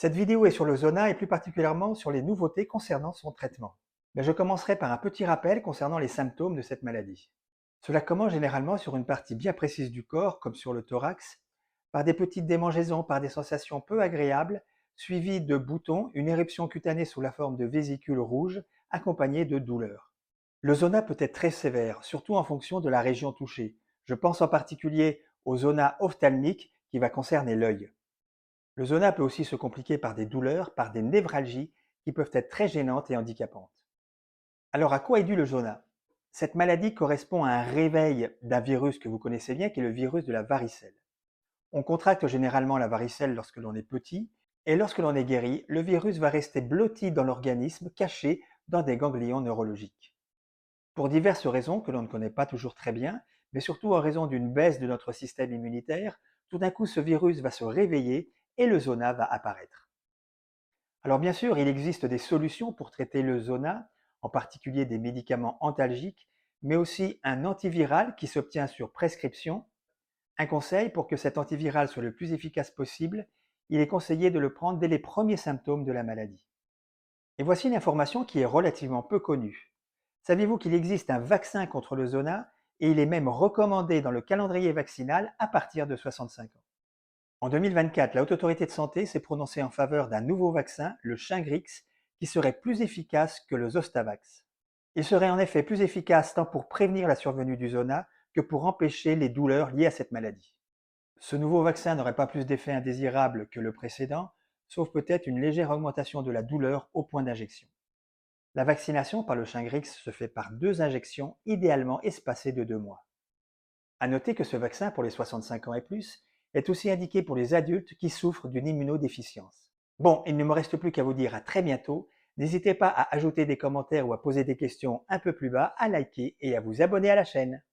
Cette vidéo est sur le zona et plus particulièrement sur les nouveautés concernant son traitement. Mais je commencerai par un petit rappel concernant les symptômes de cette maladie. Cela commence généralement sur une partie bien précise du corps, comme sur le thorax, par des petites démangeaisons, par des sensations peu agréables, suivies de boutons, une éruption cutanée sous la forme de vésicules rouges, accompagnée de douleurs. Le zona peut être très sévère, surtout en fonction de la région touchée. Je pense en particulier au zona ophtalmique qui va concerner l'œil. Le zona peut aussi se compliquer par des douleurs, par des névralgies qui peuvent être très gênantes et handicapantes. Alors à quoi est dû le zona? Cette maladie correspond à un réveil d'un virus que vous connaissez bien, qui est le virus de la varicelle. On contracte généralement la varicelle lorsque l'on est petit, et lorsque l'on est guéri, le virus va rester blotti dans l'organisme, caché dans des ganglions neurologiques. Pour diverses raisons que l'on ne connaît pas toujours très bien, mais surtout en raison d'une baisse de notre système immunitaire, tout d'un coup ce virus va se réveiller et le zona va apparaître. Alors bien sûr, il existe des solutions pour traiter le zona, en particulier des médicaments antalgiques, mais aussi un antiviral qui s'obtient sur prescription. Un conseil, pour que cet antiviral soit le plus efficace possible, il est conseillé de le prendre dès les premiers symptômes de la maladie. Et voici une information qui est relativement peu connue. Saviez-vous qu'il existe un vaccin contre le zona et il est même recommandé dans le calendrier vaccinal à partir de 65 ans? En 2024, la Haute Autorité de Santé s'est prononcée en faveur d'un nouveau vaccin, le Shingrix, qui serait plus efficace que le Zostavax. Il serait en effet plus efficace tant pour prévenir la survenue du zona que pour empêcher les douleurs liées à cette maladie. Ce nouveau vaccin n'aurait pas plus d'effets indésirables que le précédent, sauf peut-être une légère augmentation de la douleur au point d'injection. La vaccination par le Shingrix se fait par 2 injections, idéalement espacées de 2 mois. À noter que ce vaccin pour les 65 ans et plus est aussi indiqué pour les adultes qui souffrent d'une immunodéficience. Bon, il ne me reste plus qu'à vous dire à très bientôt. N'hésitez pas à ajouter des commentaires ou à poser des questions un peu plus bas, à liker et à vous abonner à la chaîne.